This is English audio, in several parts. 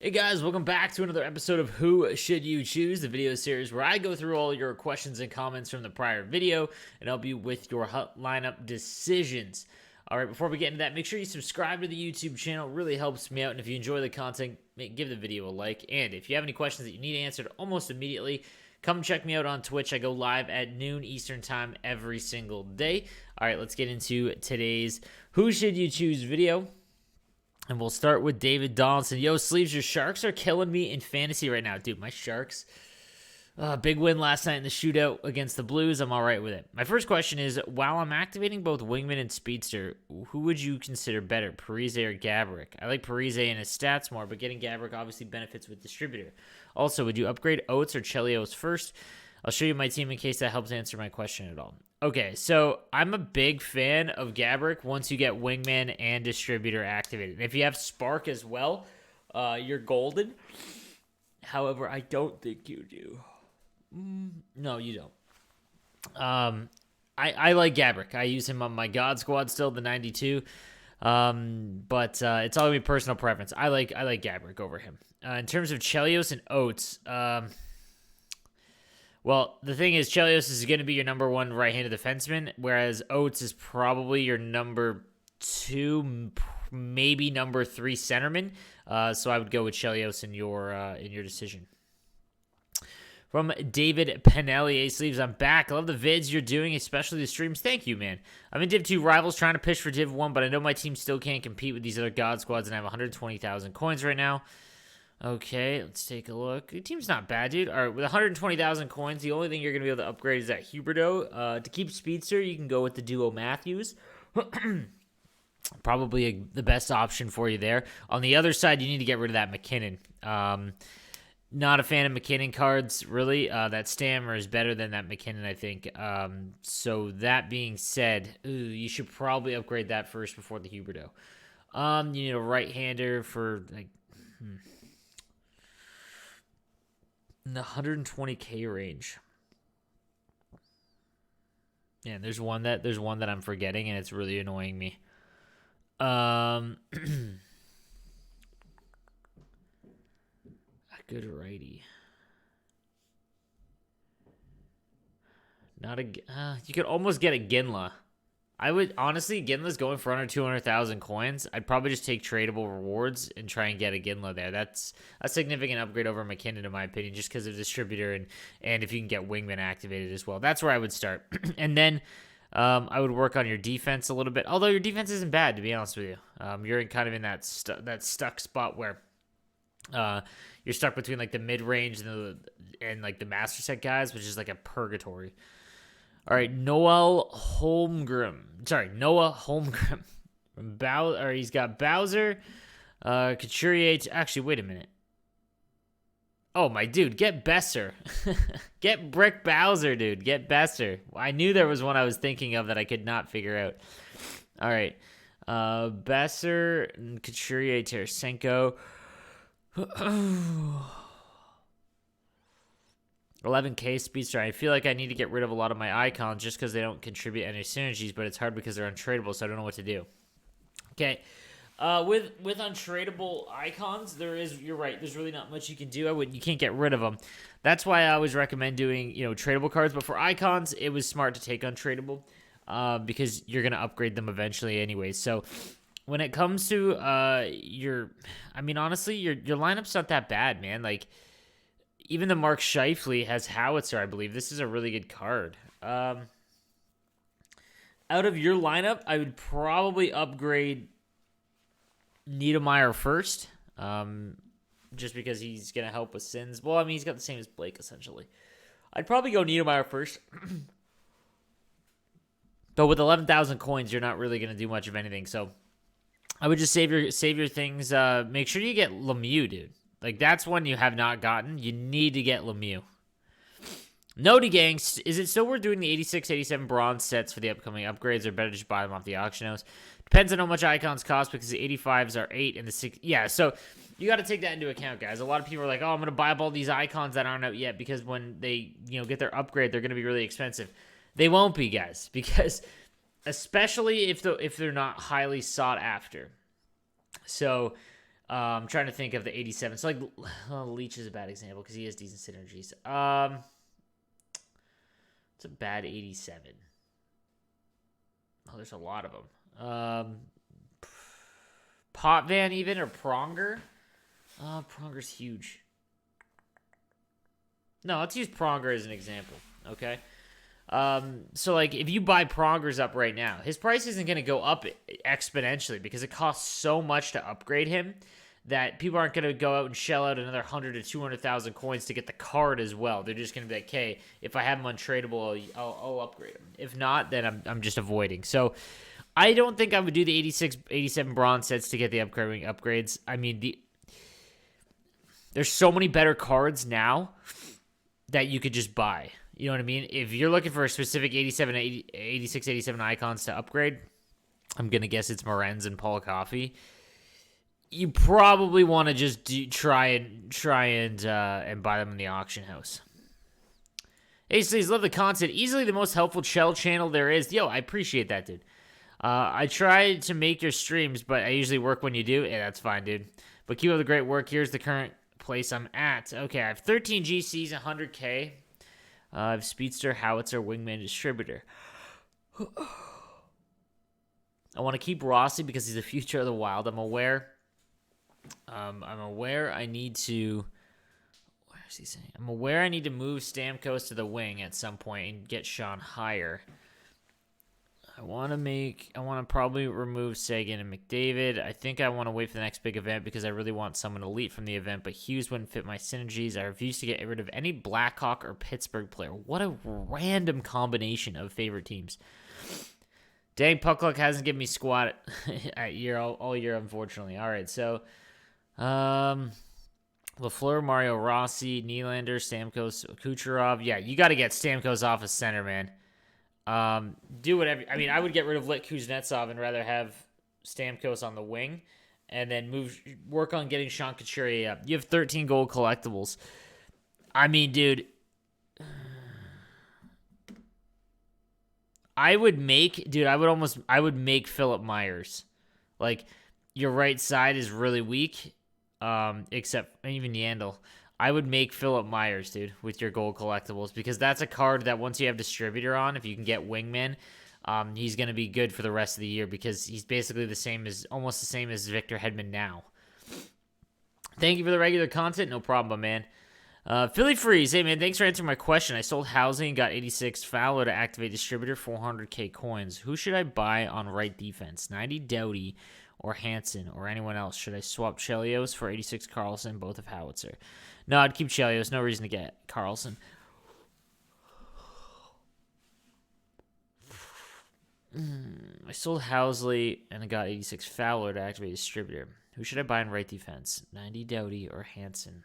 Hey guys, welcome back to another episode of Who Should You Choose, the video series where I go through all your questions and comments from the prior video and help you with your lineup decisions. All right, before we get into that, make sure you subscribe to the YouTube channel. It really helps me out, and if you enjoy the content, give the video a like. And if you have any questions that you need answered almost immediately, come check me out on Twitch. I go live at noon Eastern time every single day. All right, let's get into today's Who Should You Choose video. And we'll start with David Donaldson. Yo, Sleeves, your Sharks are killing me in fantasy right now. Dude, my Sharks, big win last night in the shootout against the Blues. I'm all right with it. My first question is, while I'm activating both Wingman and Speedster, who would you consider better, Parise or Gaborik? I like Parise and his stats more, but getting Gaborik obviously benefits with Distributor. Also, would you upgrade Oates or Chelios first? I'll show you my team in case that helps answer my question at all. Okay, so I'm a big fan of Gaborik once you get Wingman and Distributor activated. And if you have Spark as well, you're golden. However, I don't think you do. No, you don't. I like Gaborik. I use him on my God Squad still, the 92. But it's all gonna be personal preference. I like Gaborik over him. In terms of Chelios and Oates, well, the thing is, Chelios is going to be your number one right-handed defenseman, whereas Oates is probably your number two, maybe number three centerman. So I would go with Chelios in your decision. From David Penelli, Sleeves, I'm back. I love the vids you're doing, especially the streams. Thank you, man. I'm in Div 2 Rivals trying to pitch for Div 1, but I know my team still can't compete with these other God Squads, and I have 120,000 coins right now. Okay, let's take a look. Your team's not bad, dude. All right, with 120,000 coins, the only thing you're going to be able to upgrade is that Huberto. To keep Speedster, you can go with the duo Matthews. Probably the best option for you there. On the other side, you need to get rid of that McKinnon. Not a fan of McKinnon cards, really. That Stammer is better than that McKinnon, I think. So that being said, you should probably upgrade that first before the Huberto. You need a right-hander for, like, in the 120K range. Yeah, there's one that I'm forgetting, and it's really annoying me. A good righty. Not a. You could almost get a Ginla. I would honestly, Ginla's going for under 200,000 coins. I'd probably just take tradable rewards and try and get a Ginla there. That's a significant upgrade over McKinnon, in my opinion, just because of Distributor and if you can get Wingman activated as well. That's where I would start. And then I would work on your defense a little bit. Although your defense isn't bad, to be honest with you. You're kind of in that stuck spot where you're stuck between like the mid range and like the master set guys, which is like a purgatory. All right, Noah Holmgren. He's got Bowser, Couturier. Actually, wait a minute. Oh, my dude, get Besser. Get Brick Bowser, dude. Get Besser. I knew there was one I was thinking of that I could not figure out. All right. Besser, Couturier, Tarasenko. 11K Speedster. I feel like I need to get rid of a lot of my icons just because they don't contribute any synergies, but it's hard because they're untradable, so I don't know what to do. Okay. With untradable icons, you're right, there's really not much you can do. You can't get rid of them. That's why I always recommend doing, tradable cards, but for icons, it was smart to take untradable because you're going to upgrade them eventually anyway. So when it comes to honestly, your lineup's not that bad, man. Like, even the Mark Scheifele has Howitzer, I believe. This is a really good card. Out of your lineup, I would probably upgrade Niedermeyer first, just because he's going to help with Sins. Well, I mean, he's got the same as Blake, essentially. I'd probably go Niedermeyer first. But with 11,000 coins, you're not really going to do much of anything. So I would just save your things. Make sure you get Lemieux, dude. Like, that's one you have not gotten. You need to get Lemieux. Nody Gang, is it still worth doing the 86, 87 bronze sets for the upcoming upgrades, or better just buy them off the auction house? Depends on how much icons cost, because the 85s are 8 and the 6. Yeah, so you got to take that into account, guys. A lot of people are like, oh, I'm going to buy up all these icons that aren't out yet, because when they get their upgrade, they're going to be really expensive. They won't be, guys, because especially if they're not highly sought after. So I'm trying to think of the 87. So, like, Leech is a bad example because he has decent synergies. It's a bad 87. Oh, there's a lot of them. Potvin even, or Pronger? Pronger's huge. No, let's use Pronger as an example, okay? So, like, if you buy Prongers up right now, his price isn't going to go up exponentially because it costs so much to upgrade him that people aren't going to go out and shell out another 100 to 200,000 coins to get the card as well. They're just going to be like, hey, if I have him untradeable, I'll upgrade him. If not, then I'm just avoiding. So, I don't think I would do the 86, 87 bronze sets to get the upgrades. I mean, there's so many better cards now that you could just buy. You know what I mean? If you're looking for a specific 87, 86, 87 icons to upgrade, I'm going to guess it's Morenz and Paul Coffey. You probably want to just try and buy them in the auction house. Hey, Sleaze, love the content. Easily the most helpful shell channel there is. Yo, I appreciate that, dude. I try to make your streams, but I usually work when you do. Yeah, that's fine, dude. But keep up the great work. Here's the current place I'm at. Okay, I have 13 GCs, 100K. I have Speedster, Howitzer, Wingman, Distributor. I want to keep Rossi because he's the future of the Wild. I'm aware I need to... Where is he saying? I'm aware I need to move Stamkos to the wing at some point and get Sean higher. I want to probably remove Sagan and McDavid. I think I want to wait for the next big event because I really want someone elite from the event, but Hughes wouldn't fit my synergies. I refuse to get rid of any Blackhawk or Pittsburgh player. What a random combination of favorite teams. Dang, puck luck hasn't given me squat all year, unfortunately. All right, so Lafleur, Mario Rossi, Nylander, Stamkos, Kucherov. Yeah, you got to get Stamkos off of center, man. Do whatever. I mean, I would get rid of Lit Kuznetsov and rather have Stamkos on the wing and then work on getting Sean Couturier up. You have 13 gold collectibles. I mean, dude, I would make Philip Myers. Like, your right side is really weak, except even Yandel. I would make Philip Myers, dude, with your gold collectibles because that's a card that once you have Distributor on, if you can get Wingman, he's going to be good for the rest of the year because he's basically almost the same as Victor Hedman now. Thank you for the regular content. No problem, man. Philly Freeze. Hey, man, thanks for answering my question. I sold housing, got 86 Fowler to activate Distributor, 400K coins. Who should I buy on right defense? 90 Doughty or Hansen or anyone else? Should I swap Chelios for 86 Carlson, both of Howitzer? No, I'd keep Chelios. No reason to get Carlson. I sold Housley and I got 86 Fowler to activate Distributor. Who should I buy in right defense? 90 Doughty or Hansen?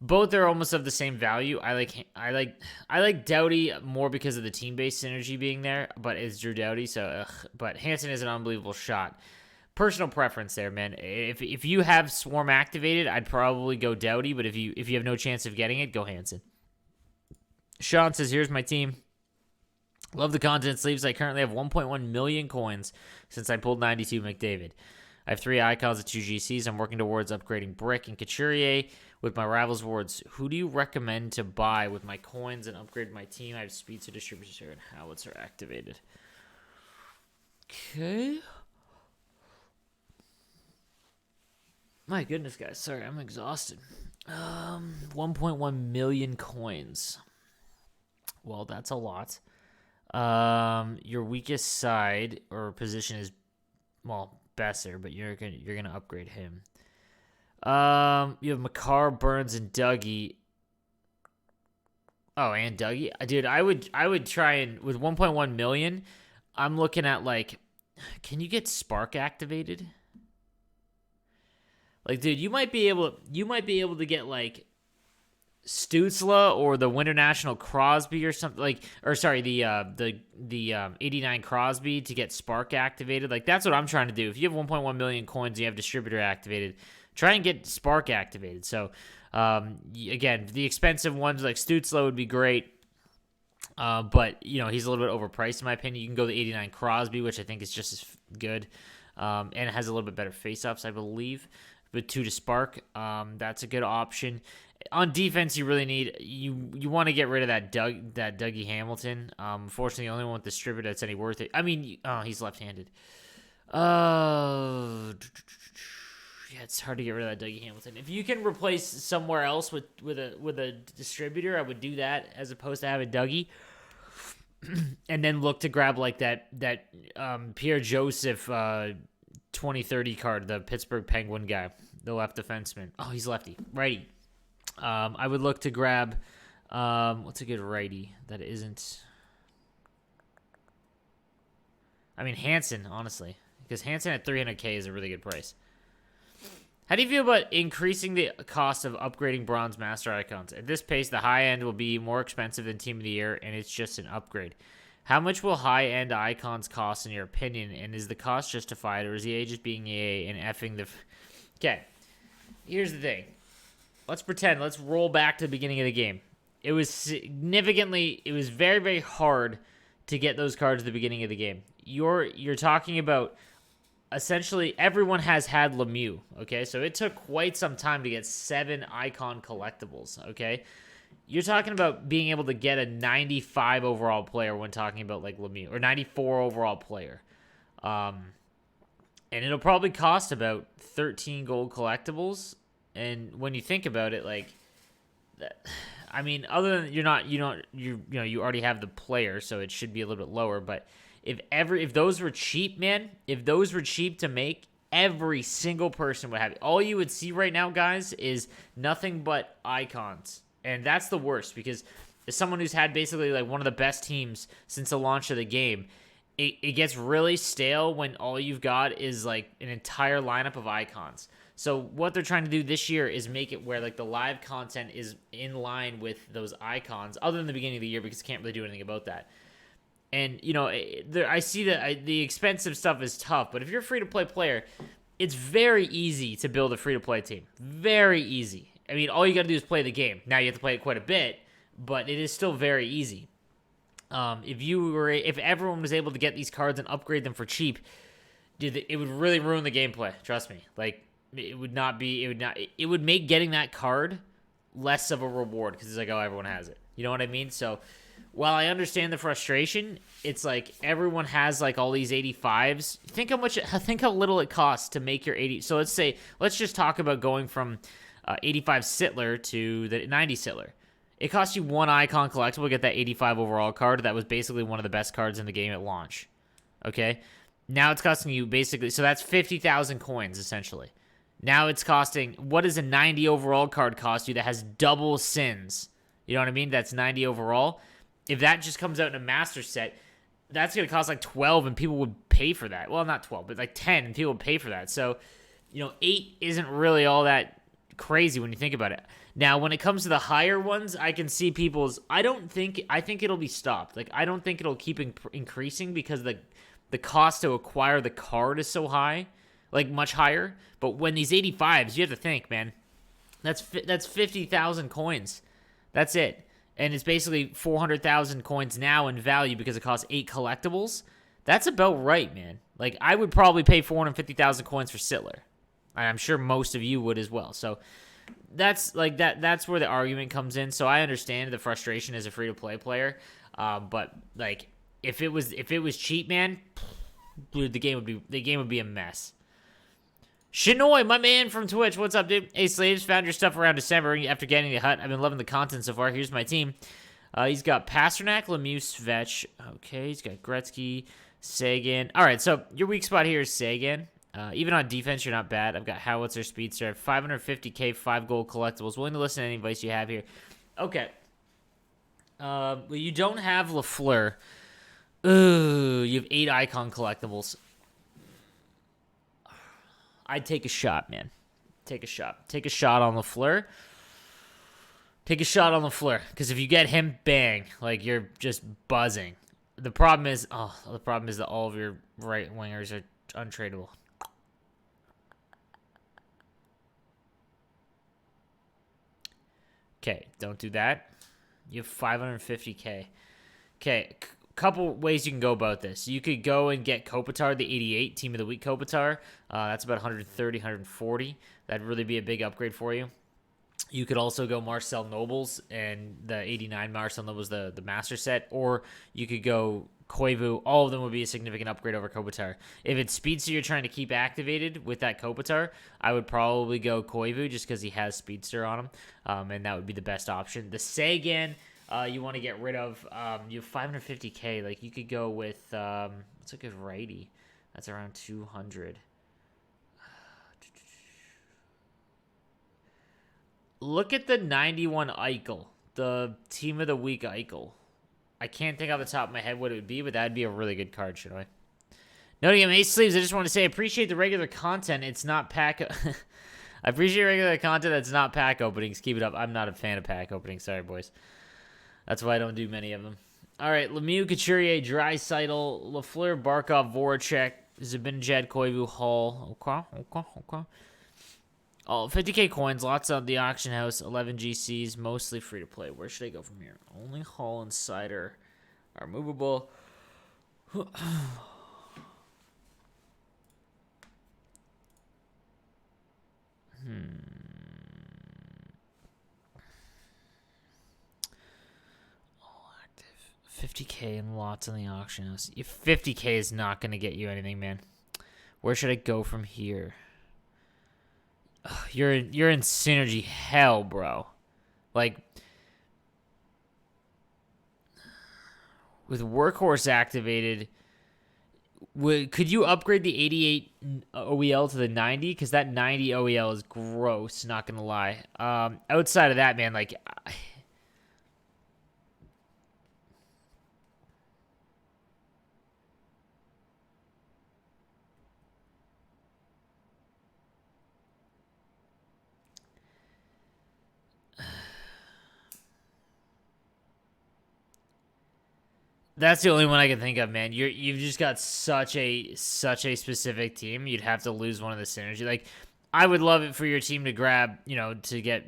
Both are almost of the same value. I like Doughty more because of the team-based synergy being there, but it's Drew Doughty, but Hansen is an unbelievable shot. Personal preference there, man. If you have Swarm activated, I'd probably go Doughty, but if you have no chance of getting it, go Hansen. Sean says, here's my team. Love the content, Sleeves. I currently have 1.1 million coins since I pulled 92 McDavid. I have 3 icons and 2 GCs. I'm working towards upgrading Brick and Couturier with my Rivals Awards. Who do you recommend to buy with my coins and upgrade my team? I have Speedster, Distributor, and Howitzer activated. Okay. My goodness, guys. Sorry, I'm exhausted. 1.1 million coins. Well, that's a lot. Your weakest side or position is, well, Besser, but you're gonna upgrade him. You have Makar, Burns, and Dougie. Oh, and Dougie, dude. I would try and with 1.1 million. I'm looking at can you get Spark activated? Like, dude, you might be able to get Stützle or the Winter National Crosby or something the 89 Crosby to get Spark activated. Like, that's what I'm trying to do. If you have 1.1 million coins, you have Distributor activated, try and get Spark activated. So, again, the expensive ones like Stützle would be great. But, he's a little bit overpriced in my opinion. You can go the 89 Crosby, which I think is just as good. and it has a little bit better face-offs, I believe. With 2 to spark, that's a good option. On defense, you really need you want to get rid of that Dougie Hamilton. Unfortunately, the only one with distributor that's any worth it. I mean, he's left-handed. Yeah, it's hard to get rid of that Dougie Hamilton. If you can replace somewhere else with a distributor, I would do that as opposed to having Dougie. And then look to grab like that Pierre Joseph 2030 card, the Pittsburgh Penguin guy, the left defenseman. Oh, he's lefty, righty. I would look to grab what's a good righty that isn't. I mean Hansen, honestly, because Hansen at 300K is a really good price. How do you feel about increasing the cost of upgrading bronze master icons? At this pace, the high end will be more expensive than Team of the Year, and it's just an upgrade. How much will high-end icons cost in your opinion, and is the cost justified, or is the just being EA and effing the... Okay, here's the thing. Let's roll back to the beginning of the game. It was very, very hard to get those cards at the beginning of the game. You're talking about... Essentially, everyone has had Lemieux, okay? So it took quite some time to get 7 icon collectibles, okay? You're talking about being able to get a 95 overall player when talking about, like, Lemieux, or 94 overall player. And it'll probably cost about 13 gold collectibles. And when you think about it, like, I mean, other than you already have the player, so it should be a little bit lower, but... If those were cheap, man, if those were cheap to make, every single person would have it. All you would see right now, guys, is nothing but icons. And that's the worst because as someone who's had basically like one of the best teams since the launch of the game, it gets really stale when all you've got is like an entire lineup of icons. So what they're trying to do this year is make it where like the live content is in line with those icons, other than the beginning of the year because you can't really do anything about that. And, you know, I see that the expensive stuff is tough, but if you're a free-to-play player, it's very easy to build a free-to-play team. Very easy. I mean, all you got to do is play the game. Now, you have to play it quite a bit, but it is still very easy. If everyone was able to get these cards and upgrade them for cheap, dude, it would really ruin the gameplay. Trust me. Like, it would make getting that card less of a reward because it's like, oh, everyone has it. You know what I mean? So... While I understand the frustration, it's like everyone has like all these 85s. Think how little it costs to make your 80. So let's just talk about going from 85 Sittler to the 90 Sittler. It costs you 1 icon collectible to get that 85 overall card. That was basically one of the best cards in the game at launch. Okay, now it's costing you basically, so that's 50,000 coins essentially. Now it's costing, what does a 90 overall card cost you that has double sins? You know what I mean? That's 90 overall. If that just comes out in a master set, that's going to cost like 12 and people would pay for that. Well, not 12, but like 10 and people would pay for that. So, 8 isn't really all that crazy when you think about it. Now, when it comes to the higher ones, I can see I think it'll be stopped. Like, I don't think it'll keep increasing because the cost to acquire the card is so high, like much higher. But when these 85s, you have to think, man, that's 50,000 coins. That's it. And it's basically 400,000 coins now in value because it costs 8 collectibles. That's about right, man. Like, I would probably pay 450,000 coins for Sittler. I'm sure most of you would as well. So that's like that's where the argument comes in. So I understand the frustration as a free-to-play player. But like if it was cheap, man, dude, the game would be a mess. Shinoy, my man from Twitch, what's up, dude? Hey, Slaves, found your stuff around December after getting the hut. I've been loving the content so far. Here's my team. He's got Pasternak, Lemieux, Svech. Okay, he's got Gretzky, Sagan. All right, so your weak spot here is Sagan. Even on defense, you're not bad. I've got Howitzer, Speedster, 550K, 5 gold collectibles. Willing to listen to any advice you have here. Okay. Well, you don't have Lafleur. Ooh, you have 8 icon collectibles. I'd take a shot, man. Take a shot. Take a shot on Lafleur. Take a shot on Lafleur. Because if you get him, bang. Like, you're just buzzing. The problem is that all of your right wingers are untradable. Okay, don't do that. You have 550K. Okay, couple ways you can go about this. You could go and get Kopitar, the 88 Team of the Week Kopitar. That's about 130, 140. That'd really be a big upgrade for you. You could also go Marcel Nobles and the 89 Marcel Nobles, the master set, or you could go Koivu. All of them would be a significant upgrade over Kopitar. If it's Speedster you're trying to keep activated with that Kopitar, I would probably go Koivu just because he has Speedster on him, and that would be the best option. The Sagan, you want to get rid of. You have 550k. Like, you could go with what's a good righty? That's around 200. Look at the 91 Eichel, the Team of the Week Eichel. I can't think off the top of my head what it would be, but that'd be a really good card, should I? Noting him, Ace Sleeves, I just want to say I appreciate the regular content. It's not pack... I appreciate regular content that's not pack openings. Keep it up. I'm not a fan of pack openings. Sorry, boys. That's why I don't do many of them. All right, Lemieux, Couturier, Draisaitl, Lafleur, Barkov, Voracek, Zibanejad, Koivu, Hall. Okay. Oh, 50k coins, lots on the auction house, 11 GCs, mostly free to play. Where should I go from here? Only Hall and Cider are movable. All active. 50k and lots on the auction house. 50k is not going to get you anything, man. Where should I go from here? You're in synergy hell, bro. Like, with Workhorse activated, could you upgrade the 88 OEL to the 90? Because that 90 OEL is gross, not gonna lie. Outside of that, man, like... That's the only one I can think of, man. You've just got such a specific team. You'd have to lose one of the synergy. Like, I would love it for your team to grab, to get,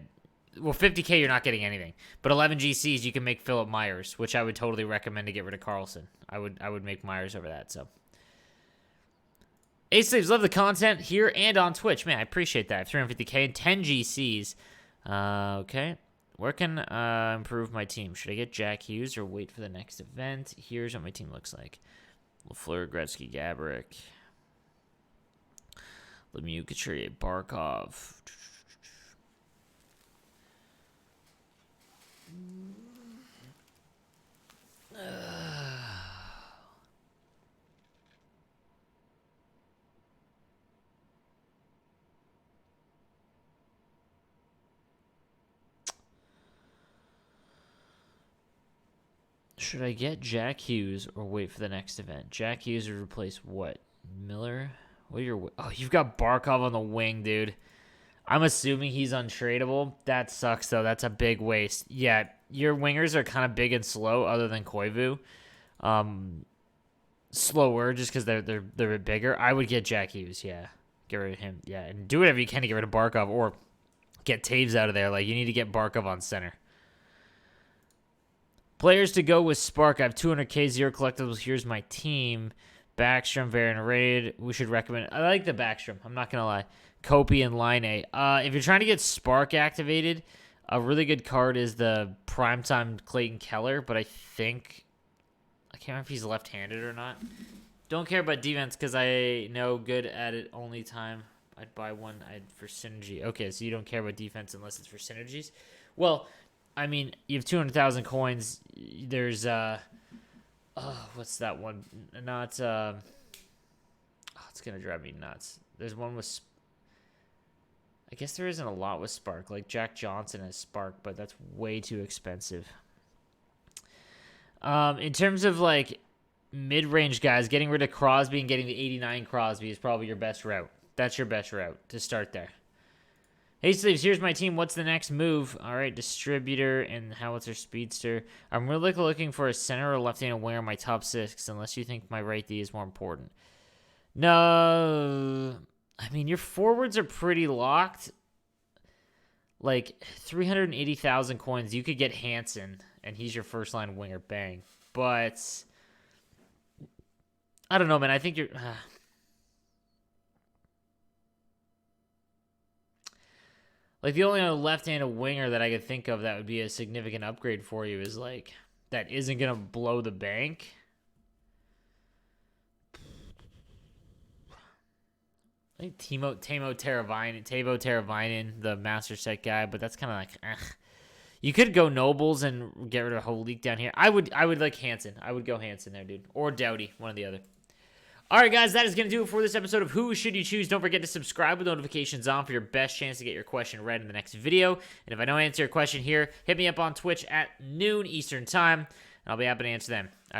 well, 50k you're not getting anything, but 11 GCs you can make Philip Myers, which I would totally recommend to get rid of Carlson. I would make Myers over that. So, Ace Sleeves, love the content here and on Twitch, man. I appreciate that. 350k and 10 GCs. Okay. Where can I improve my team? Should I get Jack Hughes or wait for the next event? Here's what my team looks like. Lafleur, Gretzky, Gaborik. Lemieux, Couturier, Barkov. Should I get Jack Hughes or wait for the next event? Jack Hughes would replace what? Miller? What are your... Oh, you've got Barkov on the wing, dude. I'm assuming he's untradeable. That sucks, though. That's a big waste. Yeah, your wingers are kind of big and slow other than Koivu. Slower just because they're a bit bigger. I would get Jack Hughes, yeah. Get rid of him, yeah. And do whatever you can to get rid of Barkov or get Taves out of there. Like, you need to get Barkov on center. Players to go with Spark. I have 200k, 0 collectibles. Here's my team. Backstrom, Varian Raid. We should recommend. I like the Backstrom. I'm not going to lie. Kopi and Line A. If you're trying to get Spark activated, a really good card is the Primetime Clayton Keller, but I think... I can't remember if he's left-handed or not. Don't care about defense because I know good at it only time. I'd buy one for synergy. Okay, so you don't care about defense unless it's for synergies. Well... I mean, you have 200,000 coins. There's, what's that one? Not, it's going to drive me nuts. There's one with, I guess there isn't a lot with Spark. Like, Jack Johnson has Spark, but that's way too expensive. In terms of, like, mid-range guys, getting rid of Crosby and getting the 89 Crosby is probably your best route. That's your best route to start there. Hey, Sleeves, here's my team. What's the next move? All right, distributor and Howitzer Speedster. I'm really looking for a center or left-handed winger in my top 6, unless you think my right D is more important. No. I mean, your forwards are pretty locked. Like, 380,000 coins. You could get Hansen, and he's your first-line winger. Bang. But I don't know, man. I think you're... like, the only left-handed winger that I could think of that would be a significant upgrade for you is, like, that isn't going to blow the bank. I think Teuvo Teravainen, the master set guy, but that's kind of like, You could go Nobles and get rid of a whole leak down here. I would like Hansen. I would go Hansen there, dude. Or Doughty, one or the other. All right, guys, that is going to do it for this episode of Who Should You Choose. Don't forget to subscribe with notifications on for your best chance to get your question read in the next video. And if I don't answer your question here, hit me up on Twitch at noon Eastern Time, and I'll be happy to answer them. All right.